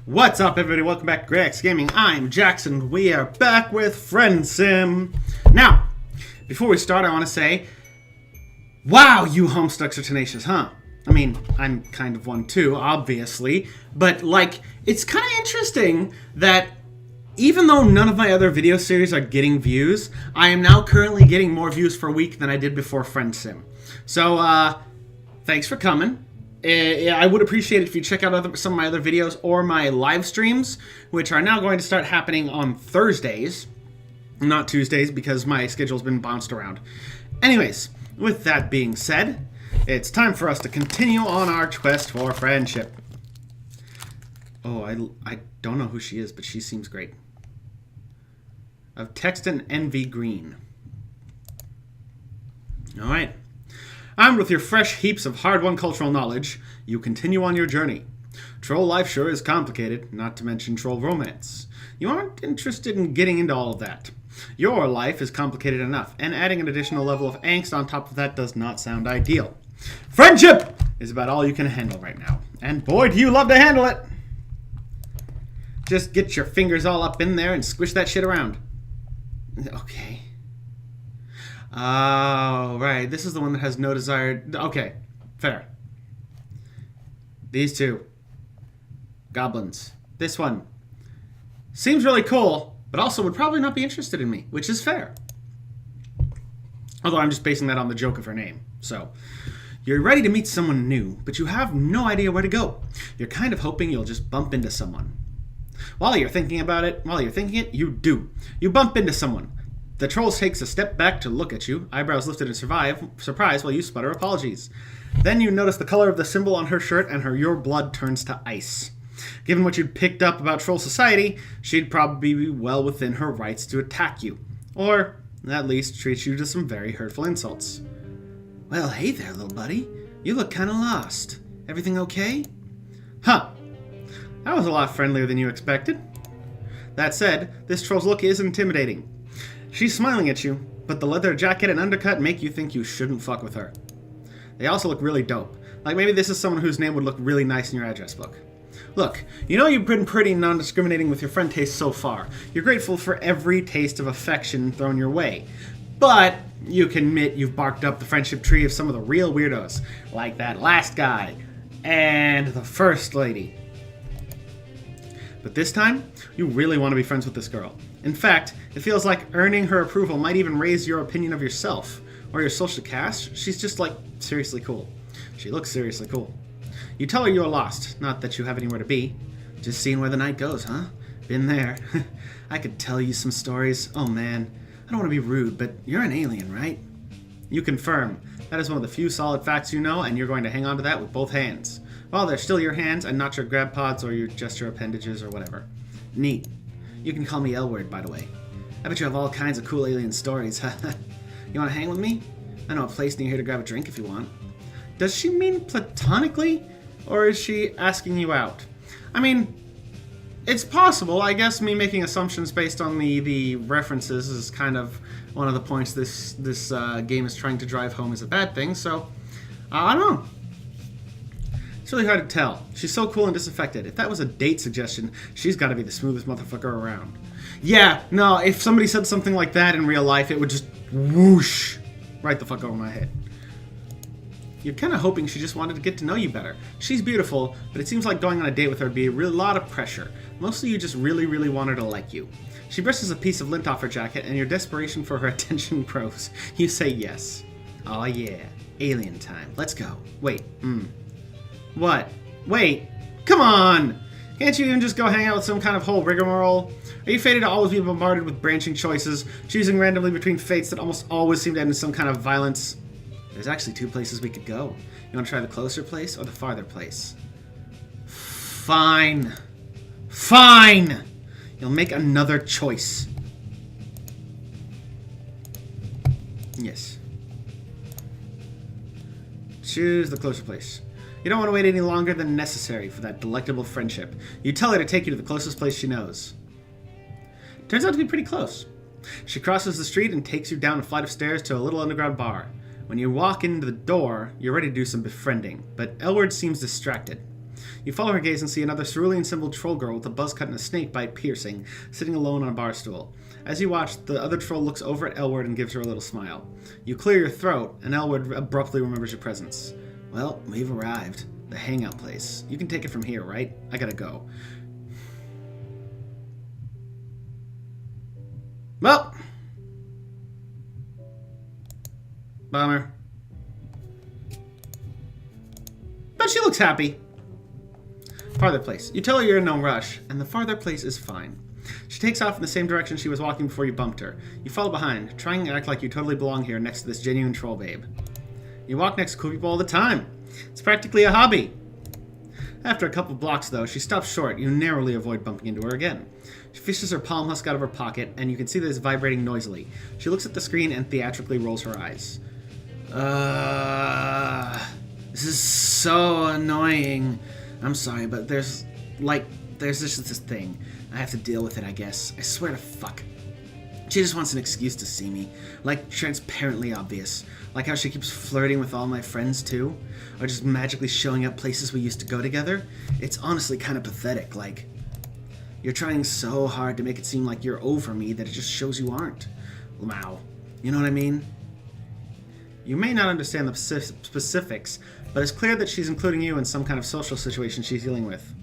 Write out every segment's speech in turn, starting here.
What's up, everybody? Welcome back to Greataxe Gaming. I'm Jackson. We are back with Friendsim. Now, before we start, I want to say, wow, you Homestucks are tenacious, huh? I mean, I'm kind of one too, obviously, but like, it's kind of interesting that even though none of my other video series are getting views, I am now currently getting more views per week than I did before Friendsim. So, thanks for coming. I would appreciate it if you check out some of my other videos or my live streams, which are now going to start happening on Thursdays, not Tuesdays, because my schedule's been bounced around. Anyways, with that being said, it's time for us to continue on our quest for friendship. Oh, I don't know who she is, but she seems great. Of Text and Envy Green. Alright. Armed with your fresh heaps of hard-won cultural knowledge, you continue on your journey. Troll life sure is complicated, not to mention troll romance. You aren't interested in getting into all of that. Your life is complicated enough, and adding an additional level of angst on top of that does not sound ideal. Friendship is about all you can handle right now, and boy do you love to handle it! Just get your fingers all up in there and squish that shit around. Okay. Oh, right. This is the one that has no desired... Okay, fair. These two. Goblins. This one. Seems really cool, but also would probably not be interested in me, which is fair. Although I'm just basing that on the joke of her name. So, you're ready to meet someone new, but you have no idea where to go. You're kind of hoping you'll just bump into someone. While you're thinking it, you do. You bump into someone. The troll takes a step back to look at you, eyebrows lifted in surprise while you sputter apologies. Then you notice the color of the symbol on her shirt and your blood turns to ice. Given what you'd picked up about troll society, she'd probably be well within her rights to attack you. Or, at least, treat you to some very hurtful insults. Well, hey there, little buddy. You look kinda lost. Everything okay? Huh. That was a lot friendlier than you expected. That said, this troll's look is intimidating. She's smiling at you, but the leather jacket and undercut make you think you shouldn't fuck with her. They also look really dope. Like maybe this is someone whose name would look really nice in your address book. Look, you know you've been pretty non-discriminating with your friend taste so far. You're grateful for every taste of affection thrown your way. But you can admit you've barked up the friendship tree of some of the real weirdos, like that last guy and the first lady. But this time, you really want to be friends with this girl. In fact, it feels like earning her approval might even raise your opinion of yourself, or your social caste. She's just like, seriously cool. She looks seriously cool. You tell her you're lost, not that you have anywhere to be. Just seeing where the night goes, huh? Been there. I could tell you some stories. Oh man, I don't want to be rude, but you're an alien, right? You confirm. That is one of the few solid facts you know, and you're going to hang on to that with both hands. Well, they're still your hands, and not your grab pods or your gesture appendages or whatever. Neat. You can call me Elwurd, by the way. I bet you have all kinds of cool alien stories. You want to hang with me? I know a place near here to grab a drink if you want. Does she mean platonically, or is she asking you out? I mean, it's possible. I guess me making assumptions based on the references is kind of one of the points this game is trying to drive home as a bad thing, so I don't know. It's really hard to tell. She's so cool and disaffected. If that was a date suggestion, she's got to be the smoothest motherfucker around. Yeah, no, if somebody said something like that in real life, it would just whoosh right the fuck over my head. You're kind of hoping she just wanted to get to know you better. She's beautiful, but it seems like going on a date with her would be a lot of pressure. Mostly you just really, really want her to like you. She brushes a piece of lint off her jacket, and your desperation for her attention grows. You say yes. Aw yeah, alien time. Let's go. Wait, What? Wait, come on! Can't you even just go hang out with some kind of whole rigmarole? Are you fated to always be bombarded with branching choices, choosing randomly between fates that almost always seem to end in some kind of violence? There's actually two places we could go. You want to try the closer place or the farther place? Fine. Fine! You'll make another choice. Yes. Choose the closer place. You don't want to wait any longer than necessary for that delectable friendship. You tell her to take you to the closest place she knows. Turns out to be pretty close. She crosses the street and takes you down a flight of stairs to a little underground bar. When you walk into the door, you're ready to do some befriending, but Elwurd seems distracted. You follow her gaze and see another cerulean-symboled troll girl with a buzz cut and a snake bite piercing, sitting alone on a bar stool. As you watch, the other troll looks over at Elwurd and gives her a little smile. You clear your throat, and Elwurd abruptly remembers your presence. Well, we've arrived. The hangout place. You can take it from here, right? I gotta go. Well. Bummer. But she looks happy. Farther place. You tell her you're in no rush, and the farther place is fine. She takes off in the same direction she was walking before you bumped her. You follow behind, trying to act like you totally belong here next to this genuine troll babe. You walk next to cool people all the time. It's practically a hobby. After a couple blocks, though, she stops short. You narrowly avoid bumping into her again. She fishes her palm husk out of her pocket, and you can see that it's vibrating noisily. She looks at the screen and theatrically rolls her eyes. This is so annoying. I'm sorry, but there's just this thing. I have to deal with it, I guess. I swear to fuck. She just wants an excuse to see me. Like, transparently obvious. Like how she keeps flirting with all my friends, too. Or just magically showing up places we used to go together. It's honestly kind of pathetic, like... You're trying so hard to make it seem like you're over me that it just shows you aren't. Wow. You know what I mean? You may not understand the specifics, but it's clear that she's including you in some kind of social situation she's dealing with.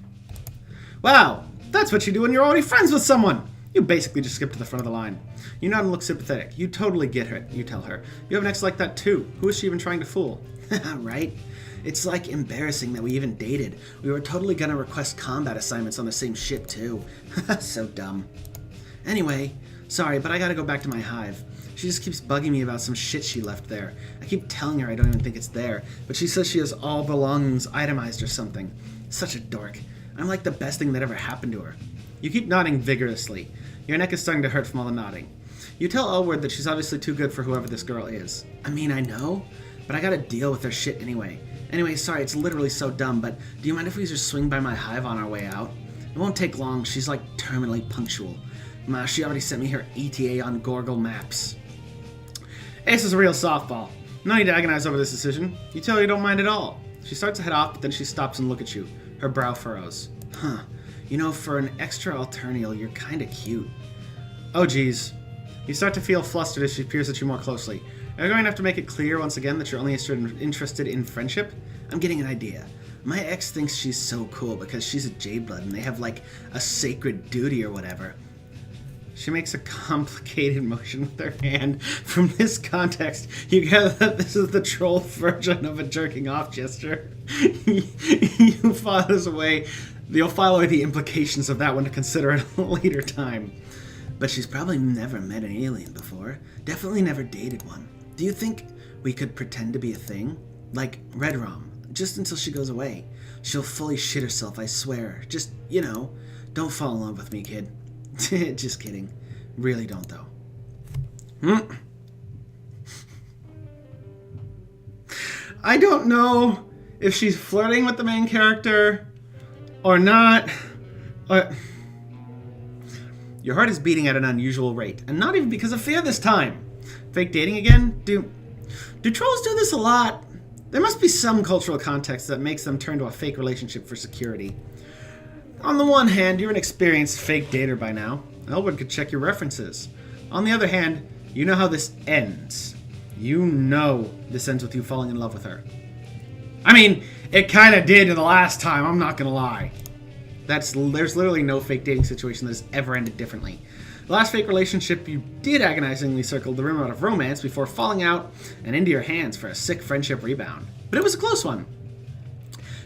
Wow! That's what you do when you're already friends with someone! You basically just skip to the front of the line. You nod and look sympathetic. You totally get her, you tell her. You have an ex like that too. Who is she even trying to fool? Right? It's like embarrassing that we even dated. We were totally gonna request combat assignments on the same ship too. So dumb. Anyway, sorry, but I gotta go back to my hive. She just keeps bugging me about some shit she left there. I keep telling her I don't even think it's there, but she says she has all belongings itemized or something. Such a dork. I'm like the best thing that ever happened to her. You keep nodding vigorously. Your neck is starting to hurt from all the nodding. You tell Elwurd that she's obviously too good for whoever this girl is. I mean, I know, but I gotta deal with her shit anyway. Anyway, sorry, it's literally so dumb, but do you mind if we just swing by my hive on our way out? It won't take long. She's like terminally punctual. She already sent me her ETA on Gorgle Maps. Ace is a real softball. No need to agonize over this decision. You tell her you don't mind at all. She starts to head off, but then she stops and looks at you. Her brow furrows. Huh. You know, for an extra alternial, you're kinda cute. Oh geez. You start to feel flustered as she peers at you more closely. Are you going to have to make it clear once again that you're only interested in friendship? I'm getting an idea. My ex thinks she's so cool because she's a J-Blood and they have like a sacred duty or whatever. She makes a complicated motion with her hand. From this context, you gather that this is the troll version of a jerking off gesture. You'll file the implications of that one to consider at a later time. But she's probably never met an alien before. Definitely never dated one. Do you think we could pretend to be a thing? Like Red Rom, just until she goes away. She'll fully shit herself, I swear. Just, you know, don't fall in love with me, kid. Just kidding. Really don't, though. I don't know if she's flirting with the main character or not. Your heart is beating at an unusual rate, and not even because of fear this time. Fake dating again? Do trolls do this a lot? There must be some cultural context that makes them turn to a fake relationship for security. On the one hand, you're an experienced fake dater by now. Elwurd could check your references. On the other hand, you know how this ends. You know this ends with you falling in love with her. I mean, it kind of did in the last time, I'm not gonna lie. There's literally no fake dating situation that has ever ended differently. The last fake relationship you did agonizingly circled the rim out of romance before falling out and into your hands for a sick friendship rebound. But it was a close one.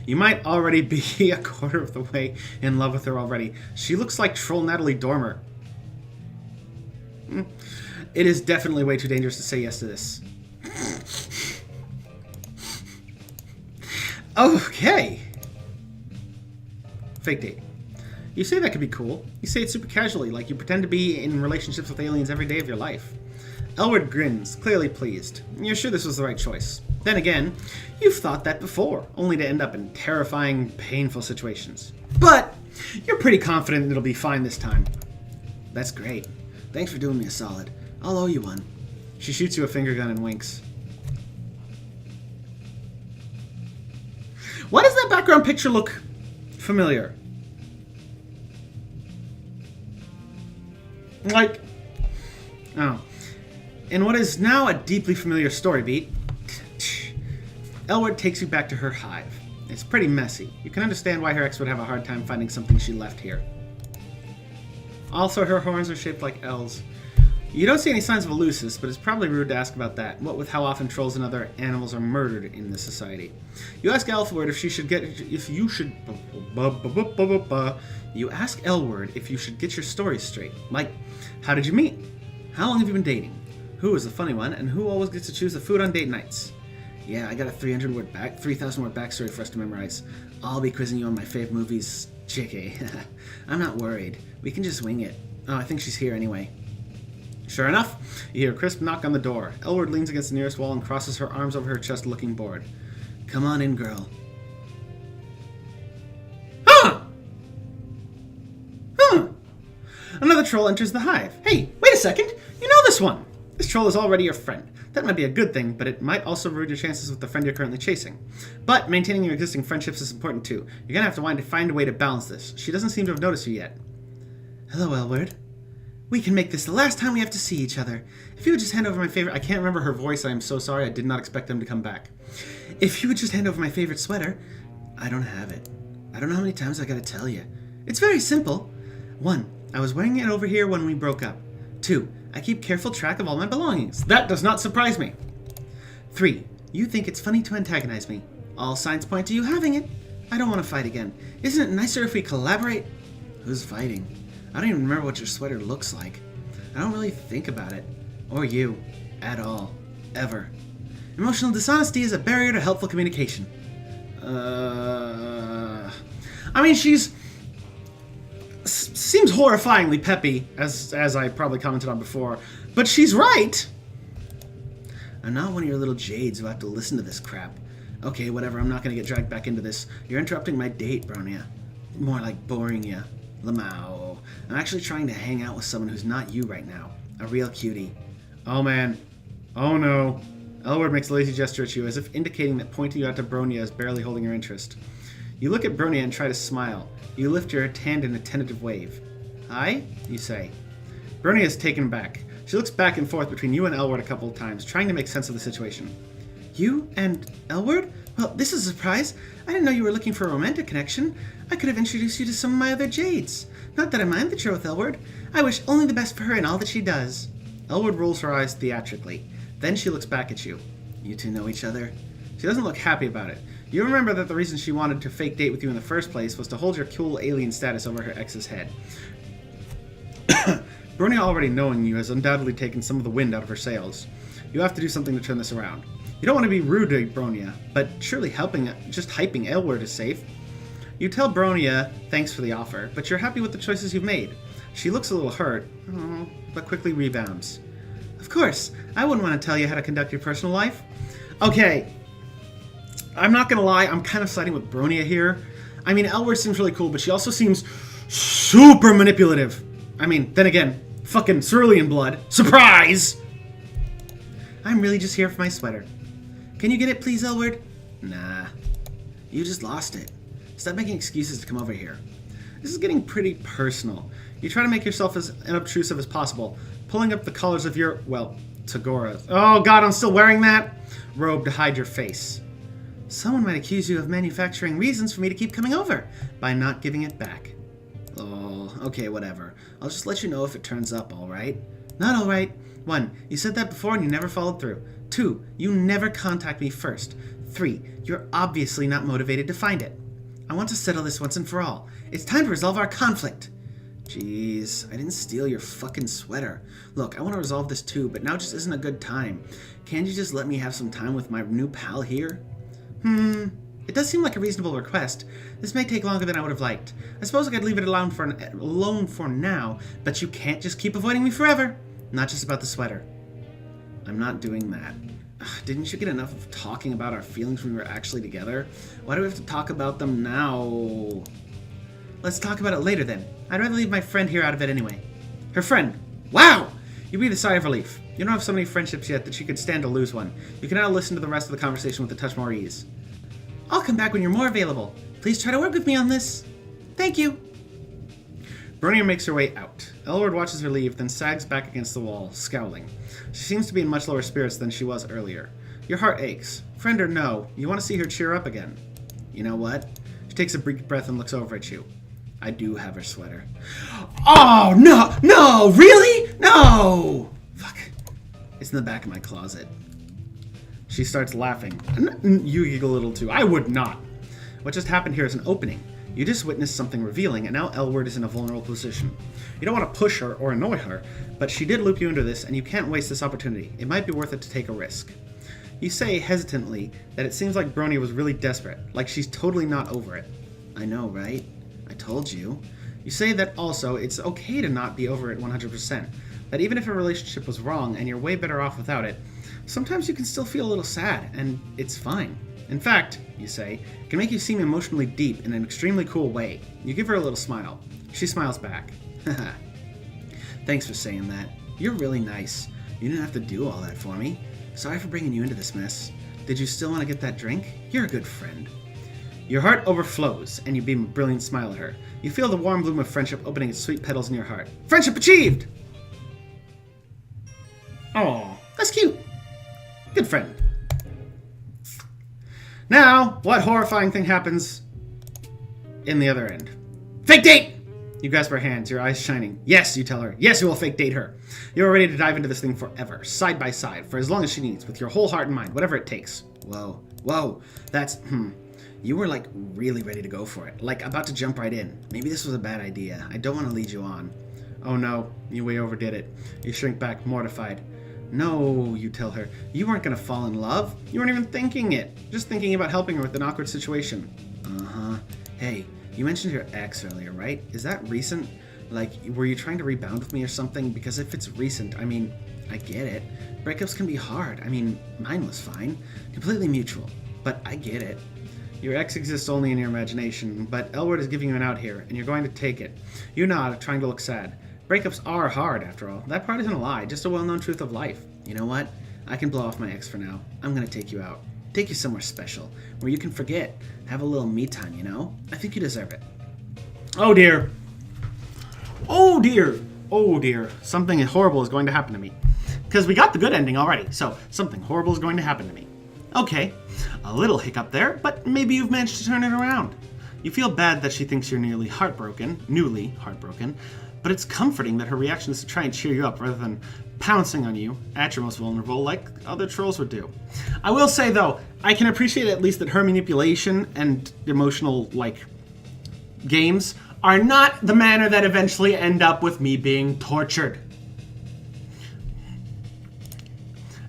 You might already be a quarter of the way in love with her already. She looks like Troll Natalie Dormer. It is definitely way too dangerous to say yes to this. Okay. Fake date. You say that could be cool. You say it super casually, like you pretend to be in relationships with aliens every day of your life. Elwurd grins, clearly pleased. You're sure this was the right choice. Then again, you've thought that before, only to end up in terrifying, painful situations. But you're pretty confident it'll be fine this time. That's great. Thanks for doing me a solid. I'll owe you one. She shoots you a finger gun and winks. Why does that background picture look familiar. Like, oh. In what is now a deeply familiar story beat, Elwurd takes you back to her hive. It's pretty messy. You can understand why her ex would have a hard time finding something she left here. Also, her horns are shaped like L's. You don't see any signs of a lusus, but it's probably rude to ask about that, what with how often trolls and other animals are murdered in this society. You ask Elwurd You ask Elwurd if you should get your stories straight. Like, how did you meet? How long have you been dating? Who is the funny one, and who always gets to choose the food on date nights? Yeah, I got a 3,000 word backstory for us to memorize. I'll be quizzing you on my fave movies, Chicky. I'm not worried. We can just wing it. Oh, I think she's here anyway. Sure enough, you hear a crisp knock on the door. Elwurd leans against the nearest wall and crosses her arms over her chest, looking bored. Come on in, girl. Huh! Another troll enters the hive. Hey, wait a second! You know this one! This troll is already your friend. That might be a good thing, but it might also ruin your chances with the friend you're currently chasing. But maintaining your existing friendships is important too. You're gonna have to find a way to balance this. She doesn't seem to have noticed you yet. Hello, Elwurd. We can make this the last time we have to see each other. If you would just hand over my favorite... I can't remember her voice. I am so sorry. I did not expect them to come back. If you would just hand over my favorite sweater... I don't have it. I don't know how many times I gotta tell you. It's very simple. 1. I was wearing it over here when we broke up. 2. I keep careful track of all my belongings. That does not surprise me. 3. You think it's funny to antagonize me. All signs point to you having it. I don't want to fight again. Isn't it nicer if we collaborate? Who's fighting? I don't even remember what your sweater looks like. I don't really think about it. Or you. At all. Ever. Emotional dishonesty is a barrier to helpful communication. I mean, she's... seems horrifyingly peppy, as I probably commented on before. But she's right! I'm not one of your little jades who have to listen to this crap. Okay, whatever, I'm not gonna get dragged back into this. You're interrupting my date, Bronia. More like boring ya. Lamau. I'm actually trying to hang out with someone who's not you right now. A real cutie. Oh man. Oh no. Elwurd makes a lazy gesture at you, as if indicating that pointing you out to Bronia is barely holding your interest. You look at Bronia and try to smile. You lift your hand in a tentative wave. Hi? You say. Bronia is taken aback. She looks back and forth between you and Elwurd a couple of times, trying to make sense of the situation. You and Elwurd? Well, this is a surprise. I didn't know you were looking for a romantic connection. I could have introduced you to some of my other jades. Not that I mind that you're with Elwurd. I wish only the best for her in all that she does. Elwurd rolls her eyes theatrically. Then she looks back at you. You two know each other? She doesn't look happy about it. You remember that the reason she wanted to fake date with you in the first place was to hold your cool alien status over her ex's head. Bronia already knowing you has undoubtedly taken some of the wind out of her sails. You have to do something to turn this around. You don't want to be rude to Bronia, but surely just hyping Elwurd is safe. You tell Bronia thanks for the offer, but you're happy with the choices you've made. She looks a little hurt, but quickly rebounds. Of course, I wouldn't want to tell you how to conduct your personal life. Okay, I'm not gonna lie, I'm kind of siding with Bronia here. I mean, Elwurd seems really cool, but she also seems super manipulative. I mean, then again, fucking cerulean blood. Surprise! I'm really just here for my sweater. Can you get it, please, Elwurd? Nah. You just lost it. Stop making excuses to come over here. This is getting pretty personal. You try to make yourself as unobtrusive as possible, pulling up the colors of your, well, Tagora. Oh god, I'm still wearing that robe to hide your face. Someone might accuse you of manufacturing reasons for me to keep coming over by not giving it back. Oh, okay, whatever. I'll just let you know if it turns up, alright? Not alright. 1. You said that before and you never followed through. 2. You never contact me first. 3. You're obviously not motivated to find it. I want to settle this once and for all. It's time to resolve our conflict. Jeez, I didn't steal your fucking sweater. Look, I want to resolve this too, but now just isn't a good time. Can't you just let me have some time with my new pal here? It does seem like a reasonable request. This may take longer than I would have liked. I suppose I could leave it alone for now, but you can't just keep avoiding me forever. Not just about the sweater. I'm not doing that. Ugh, didn't you get enough of talking about our feelings when we were actually together? Why do we have to talk about them now? Let's talk about it later then. I'd rather leave my friend here out of it anyway. Her friend. Wow! You breathe a sigh of relief. You don't have so many friendships yet that you could stand to lose one. You can now listen to the rest of the conversation with a touch more ease. I'll come back when you're more available. Please try to work with me on this. Thank you. Brony makes her way out. Elwurd watches her leave, then sags back against the wall, scowling. She seems to be in much lower spirits than she was earlier. Your heart aches. Friend or no, you want to see her cheer up again. You know what? She takes a brief breath and looks over at you. I do have her sweater. Oh, no! No! Really? No! Fuck. It's in the back of my closet. She starts laughing. You giggle a little too. I would not. What just happened here is an opening. You just witnessed something revealing, and now Elwurd is in a vulnerable position. You don't want to push her or annoy her, but she did loop you into this, and you can't waste this opportunity. It might be worth it to take a risk. You say, hesitantly, that it seems like Brony was really desperate, like she's totally not over it. I know, right? I told you. You say that also, it's okay to not be over it 100%, that even if a relationship was wrong and you're way better off without it, sometimes you can still feel a little sad, and it's fine. In fact, you say, it can make you seem emotionally deep in an extremely cool way. You give her a little smile. She smiles back. Haha. Thanks for saying that. You're really nice. You didn't have to do all that for me. Sorry for bringing you into this mess. Did you still want to get that drink? You're a good friend. Your heart overflows, and you beam a brilliant smile at her. You feel the warm bloom of friendship opening its sweet petals in your heart. Friendship achieved! Oh, that's cute. Good friend. Now, what horrifying thing happens in the other end? Fake date! You grasp her hands, your eyes shining. Yes, you tell her. Yes, you will fake date her. You're ready to dive into this thing forever, side by side, for as long as she needs, with your whole heart and mind, whatever it takes. Whoa. Whoa. That's, You were, like, really ready to go for it. Like, about to jump right in. Maybe this was a bad idea. I don't want to lead you on. Oh no, you way overdid it. You shrink back, mortified. No, you tell her. You weren't going to fall in love. You weren't even thinking it. Just thinking about helping her with an awkward situation. Uh-huh. Hey, you mentioned your ex earlier, right? Is that recent? Like, were you trying to rebound with me or something? Because if it's recent, I mean, I get it. Breakups can be hard. I mean, mine was fine. Completely mutual. But I get it. Your ex exists only in your imagination, but Elwurd is giving you an out here, and you're going to take it. You nod, trying to look sad. Breakups are hard, after all. That part isn't a lie, just a well-known truth of life. You know what? I can blow off my ex for now. I'm gonna take you out. Take you somewhere special, where you can forget. Have a little me time, you know? I think you deserve it. Oh dear. Oh dear. Oh dear. Something horrible is going to happen to me. Because we got the good ending already, so something horrible is going to happen to me. Okay, a little hiccup there, but maybe you've managed to turn it around. You feel bad that she thinks you're newly heartbroken, but it's comforting that her reaction is to try and cheer you up rather than pouncing on you at your most vulnerable like other trolls would do. I will say, though, I can appreciate at least that her manipulation and emotional, games are not the manner that eventually end up with me being tortured.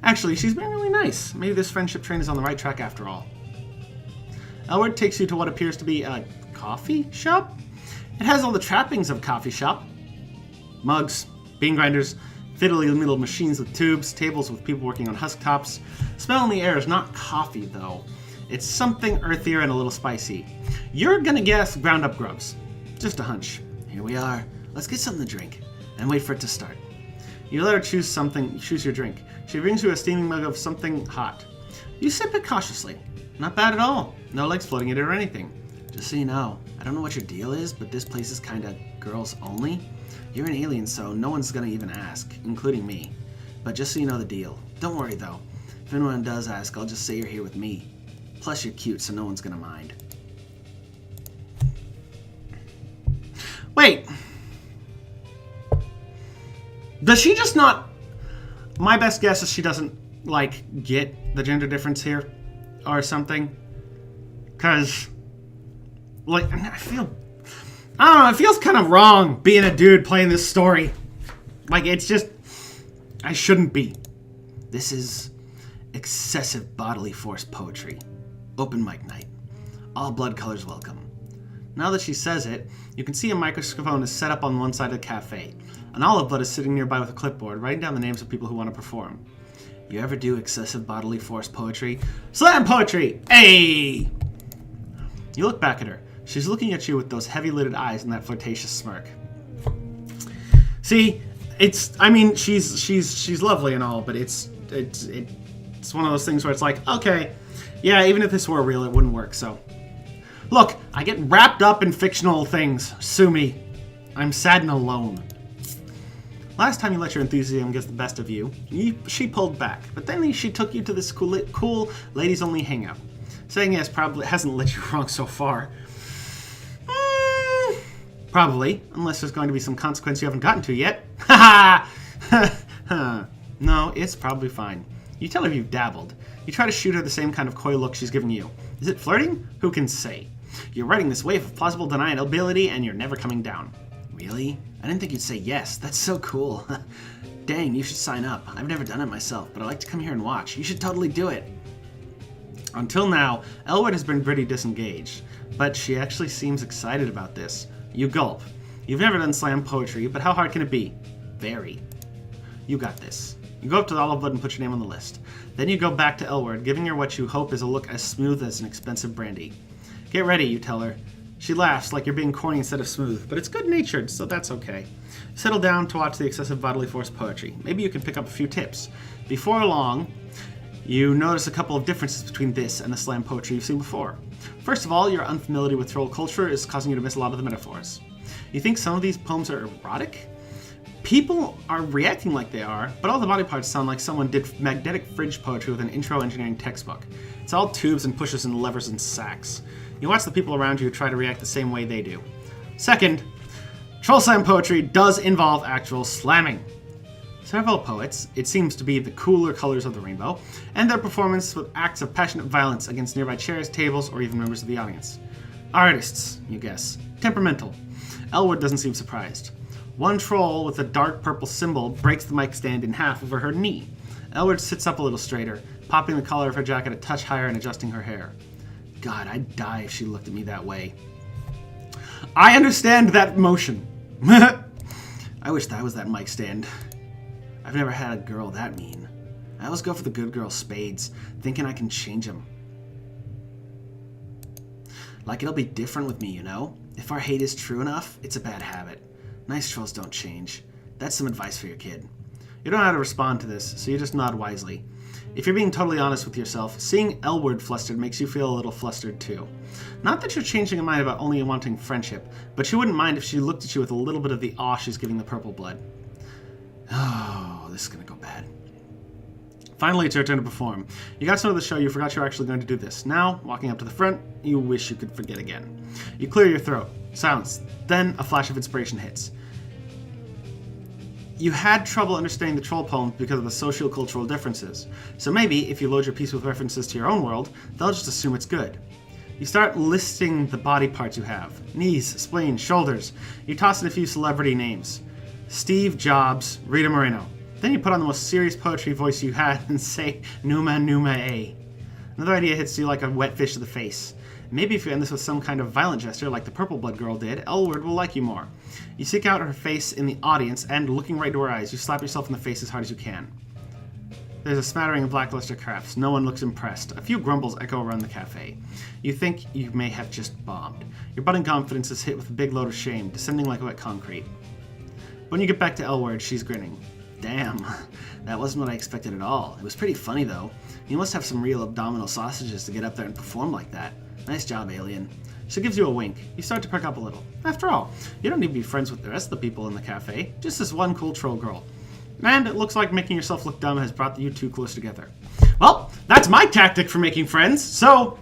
Actually, she's been really nice. Maybe this friendship train is on the right track after all. Elwurd takes you to what appears to be a coffee shop. It has all the trappings of a coffee shop. Mugs, bean grinders, fiddly little machines with tubes, tables with people working on husk tops. The smell in the air is not coffee, though. It's something earthier and a little spicy. You're gonna guess ground up grubs. Just a hunch. Here we are. Let's get something to drink and wait for it to start. You let her choose your drink. She brings you a steaming mug of something hot. You sip it cautiously. Not bad at all. No legs floating in it or anything. Just so you know, I don't know what your deal is, but this place is kinda girls only. You're an alien, so no one's gonna even ask, including me. But just so you know the deal. Don't worry, though. If anyone does ask, I'll just say you're here with me. Plus, you're cute, so no one's gonna mind. Wait. Does she just not... My best guess is she doesn't, get the gender difference here or something. Because, I don't know, it feels kind of wrong being a dude playing this story. It's just... I shouldn't be. This is excessive bodily force poetry. Open mic night. All blood colors welcome. Now that she says it, you can see a microphone is set up on one side of the cafe. An olive blood is sitting nearby with a clipboard, writing down the names of people who want to perform. You ever do excessive bodily force poetry? Slam poetry! Hey! You look back at her. She's looking at you with those heavy-lidded eyes and that flirtatious smirk. See, she's lovely and all, but it's one of those things where it's like, okay, yeah, even if this were real, it wouldn't work, so. Look, I get wrapped up in fictional things. Sue me. I'm sad and alone. Last time you let your enthusiasm get the best of you, she pulled back, but then she took you to this cool ladies-only hangout. Saying yes probably hasn't led you wrong so far. Probably, unless there's going to be some consequence you haven't gotten to yet. Ha ha! No, it's probably fine. You tell her you've dabbled. You try to shoot her the same kind of coy look she's giving you. Is it flirting? Who can say? You're riding this wave of plausible deniability and you're never coming down. Really? I didn't think you'd say yes. That's so cool. Dang, you should sign up. I've never done it myself, but I like to come here and watch. You should totally do it. Until now, Elwurd has been pretty disengaged, but she actually seems excited about this. You gulp. You've never done slam poetry, but how hard can it be? Very. You got this. You go up to the Olive Blood and put your name on the list. Then you go back to Elwurd, giving her what you hope is a look as smooth as an expensive brandy. Get ready, you tell her. She laughs like you're being corny instead of smooth, but it's good-natured, so that's okay. Settle down to watch the excessive bodily force poetry. Maybe you can pick up a few tips. Before long, you notice a couple of differences between this and the slam poetry you've seen before. First of all, your unfamiliarity with troll culture is causing you to miss a lot of the metaphors. You think some of these poems are erotic? People are reacting like they are, but all the body parts sound like someone did magnetic fridge poetry with an intro engineering textbook. It's all tubes and pushes and levers and sacks. You watch the people around you try to react the same way they do. Second, troll slam poetry does involve actual slamming. Several poets, it seems to be the cooler colors of the rainbow, end their performance with acts of passionate violence against nearby chairs, tables, or even members of the audience. Artists, you guess. Temperamental. Elwurd doesn't seem surprised. One troll with a dark purple symbol breaks the mic stand in half over her knee. Elwurd sits up a little straighter, popping the collar of her jacket a touch higher and adjusting her hair. God, I'd die if she looked at me that way. I understand that motion. I wish that was that mic stand. I've never had a girl that mean. I always go for the good girl spades, thinking I can change them. Like it'll be different with me, you know? If our hate is true enough, it's a bad habit. Nice trolls don't change. That's some advice for your kid. You don't know how to respond to this, so you just nod wisely. If you're being totally honest with yourself, seeing Elwurd flustered makes you feel a little flustered too. Not that you're changing your mind about only wanting friendship, but you wouldn't mind if she looked at you with a little bit of the awe she's giving the purple blood. Oh, this is gonna go bad. Finally, it's your turn to perform. You got some of the show, you forgot you were actually going to do this. Now, walking up to the front, you wish you could forget again. You clear your throat. Silence. Then a flash of inspiration hits. You had trouble understanding the troll poems because of the socio-cultural differences. So maybe, if you load your piece with references to your own world, they'll just assume it's good. You start listing the body parts you have. Knees, spleen, shoulders. You toss in a few celebrity names. Steve Jobs, Rita Moreno. Then you put on the most serious poetry voice you had and say, Numa Numa A. Another idea hits you like a wet fish to the face. Maybe if you end this with some kind of violent gesture like the Purple Blood girl did, Elwurd will like you more. You seek out her face in the audience and, looking right to her eyes, you slap yourself in the face as hard as you can. There's a smattering of lackluster crafts. No one looks impressed. A few grumbles echo around the cafe. You think you may have just bombed. Your budding confidence is hit with a big load of shame, descending like wet concrete. When you get back to Elwurd, she's grinning. Damn, that wasn't what I expected at all. It was pretty funny, though. You must have some real abdominal sausages to get up there and perform like that. Nice job, alien. She gives you a wink. You start to perk up a little. After all, you don't need to be friends with the rest of the people in the cafe. Just this one cool troll girl. And it looks like making yourself look dumb has brought you two close together. Well, that's my tactic for making friends, so...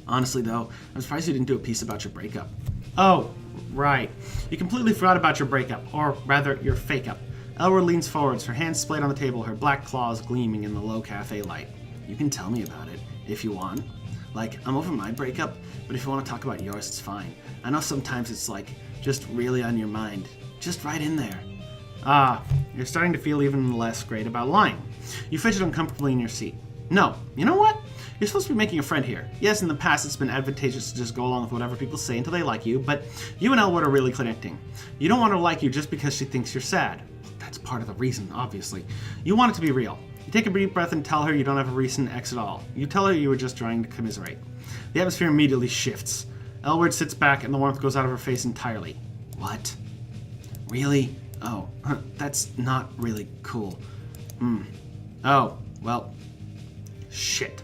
Honestly, though, I'm surprised you didn't do a piece about your breakup. Oh, right. You completely forgot about your breakup, or rather, your fake-up. Elwurd leans forwards, her hands splayed on the table, her black claws gleaming in the low cafe light. You can tell me about it, if you want. Like, I'm over my breakup, but if you want to talk about yours, it's fine. I know sometimes it's like, just really on your mind. Just right in there. Ah, you're starting to feel even less great about lying. You fidget uncomfortably in your seat. No, you know what? You're supposed to be making a friend here. Yes, in the past it's been advantageous to just go along with whatever people say until they like you, but you and Elwurd are really connecting. You don't want her to like you just because she thinks you're sad. That's part of the reason, obviously. You want it to be real. You take a deep breath and tell her you don't have a recent ex at all. You tell her you were just trying to commiserate. The atmosphere immediately shifts. Elwurd sits back and the warmth goes out of her face entirely. What? Really? Oh, that's not really cool. Oh, well, shit.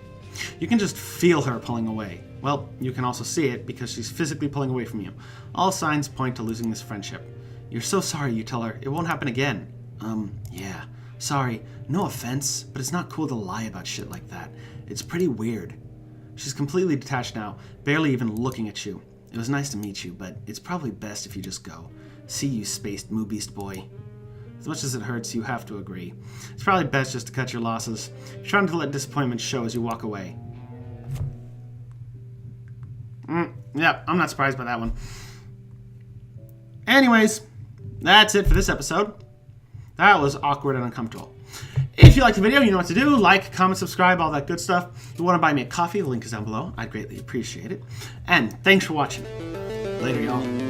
You can just feel her pulling away. Well, you can also see it because she's physically pulling away from you. All signs point to losing this friendship. You're so sorry, you tell her. It won't happen again. Yeah. Sorry. No offense, but it's not cool to lie about shit like that. It's pretty weird. She's completely detached now, barely even looking at you. It was nice to meet you, but it's probably best if you just go. See you, spaced moo beast boy. As much as it hurts, you have to agree. It's probably best just to cut your losses. You're trying to let disappointment show as you walk away. Yeah, I'm not surprised by that one. Anyways, that's it for this episode. That was awkward and uncomfortable. If you liked the video, you know what to do. Like, comment, subscribe, all that good stuff. If you want to buy me a coffee, the link is down below. I'd greatly appreciate it. And thanks for watching. Later, y'all.